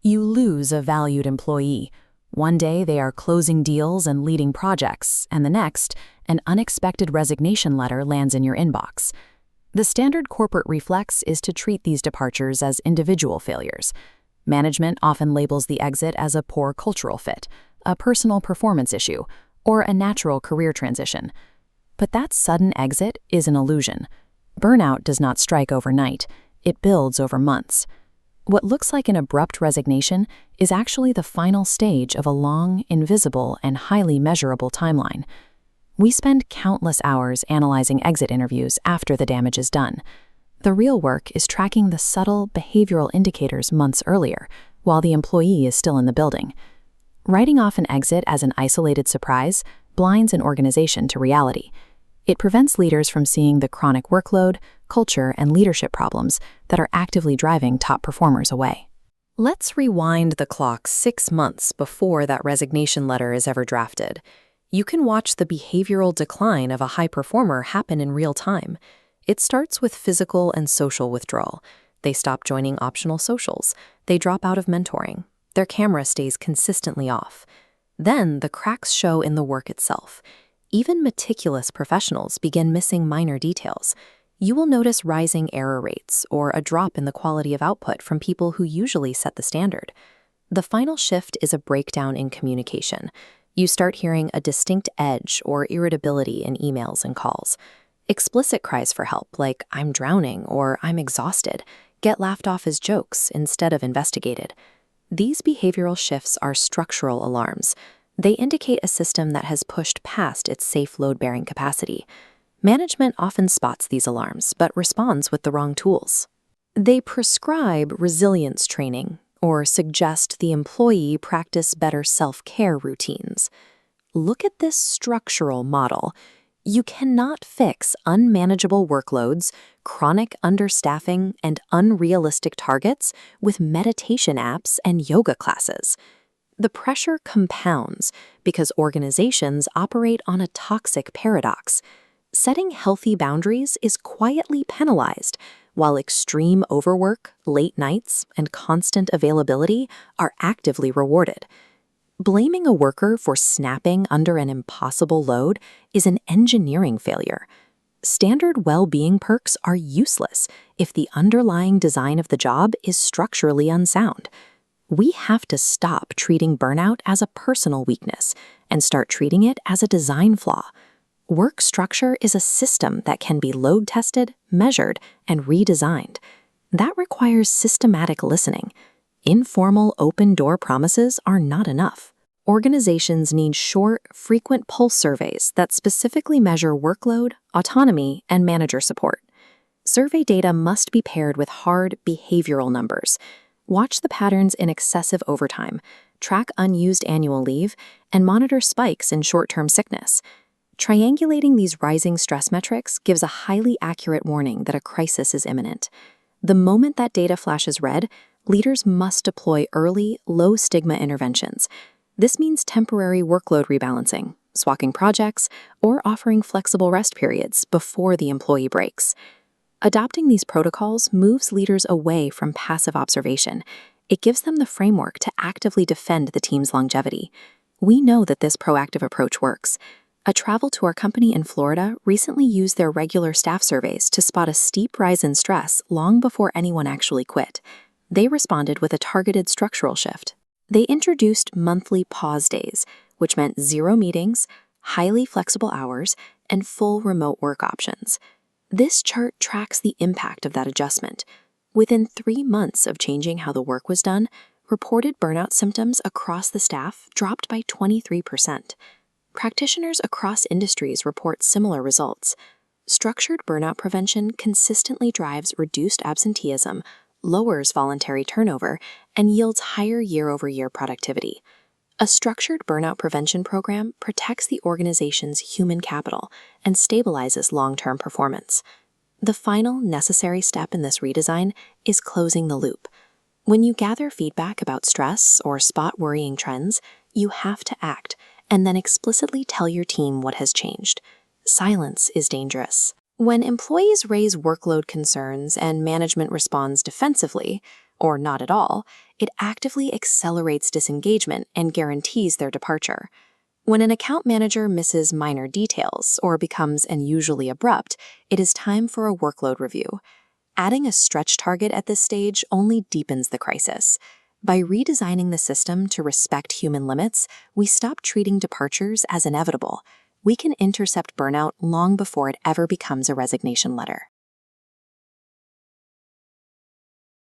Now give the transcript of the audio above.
You lose a valued employee. One day they are closing deals and leading projects, and the next, an unexpected resignation letter lands in your inbox. The standard corporate reflex is to treat these departures as individual failures. Management often labels the exit as a poor cultural fit, a personal performance issue, or a natural career transition. But that sudden exit is an illusion. Burnout does not strike overnight. It builds over months. What looks like an abrupt resignation is actually the final stage of a long, invisible, and highly measurable timeline. We spend countless hours analyzing exit interviews after the damage is done. The real work is tracking the subtle behavioral indicators months earlier, while the employee is still in the building. Writing off an exit as an isolated surprise blinds an organization to reality. It prevents leaders from seeing the chronic workload, culture, and leadership problems that are actively driving top performers away. Let's rewind the clock 6 months before that resignation letter is ever drafted. You can watch the behavioral decline of a high performer happen in real time. It starts with physical and social withdrawal. They stop joining optional socials. They drop out of mentoring. Their camera stays consistently off. Then the cracks show in the work itself. Even meticulous professionals begin missing minor details. You will notice rising error rates or a drop in the quality of output from people who usually set the standard. The final shift is a breakdown in communication. You start hearing a distinct edge or irritability in emails and calls. Explicit cries for help, like "I'm drowning" or "I'm exhausted," get laughed off as jokes instead of investigated. These behavioral shifts are structural alarms. They indicate a system that has pushed past its safe load-bearing capacity. Management often spots these alarms, but responds with the wrong tools. They prescribe resilience training or suggest the employee practice better self-care routines. Look at this structural model. You cannot fix unmanageable workloads, chronic understaffing, and unrealistic targets with meditation apps and yoga classes. The pressure compounds because organizations operate on a toxic paradox. Setting healthy boundaries is quietly penalized, while extreme overwork, late nights, and constant availability are actively rewarded. Blaming a worker for snapping under an impossible load is an engineering failure. Standard well-being perks are useless if the underlying design of the job is structurally unsound. We have to stop treating burnout as a personal weakness and start treating it as a design flaw. Work structure is a system that can be load-tested, measured, and redesigned. That requires systematic listening. Informal, open-door promises are not enough. Organizations need short, frequent pulse surveys that specifically measure workload, autonomy, and manager support. Survey data must be paired with hard behavioral numbers. Watch the patterns in excessive overtime, track unused annual leave, and monitor spikes in short-term sickness. Triangulating these rising stress metrics gives a highly accurate warning that a crisis is imminent. The moment that data flashes red, leaders must deploy early, low-stigma interventions. This means temporary workload rebalancing, swapping projects, or offering flexible rest periods before the employee breaks. Adopting these protocols moves leaders away from passive observation. It gives them the framework to actively defend the team's longevity. We know that this proactive approach works. A travel to our company in Florida recently used their regular staff surveys to spot a steep rise in stress long before anyone actually quit. They responded with a targeted structural shift. They introduced monthly pause days, which meant 0 meetings, highly flexible hours, and full remote work options. This chart tracks the impact of that adjustment. Within 3 months of changing how the work was done, reported burnout symptoms across the staff dropped by 23%. Practitioners across industries report similar results. Structured burnout prevention consistently drives reduced absenteeism, lowers voluntary turnover, and yields higher year-over-year productivity. A structured burnout prevention program protects the organization's human capital and stabilizes long-term performance. The final necessary step in this redesign is closing the loop. When you gather feedback about stress or spot worrying trends, you have to act and then explicitly tell your team what has changed. Silence is dangerous. When employees raise workload concerns and management responds defensively, or not at all, it actively accelerates disengagement and guarantees their departure. When an account manager misses minor details or becomes unusually abrupt, it is time for a workload review. Adding a stretch target at this stage only deepens the crisis. By redesigning the system to respect human limits, we stop treating departures as inevitable. We can intercept burnout long before it ever becomes a resignation letter.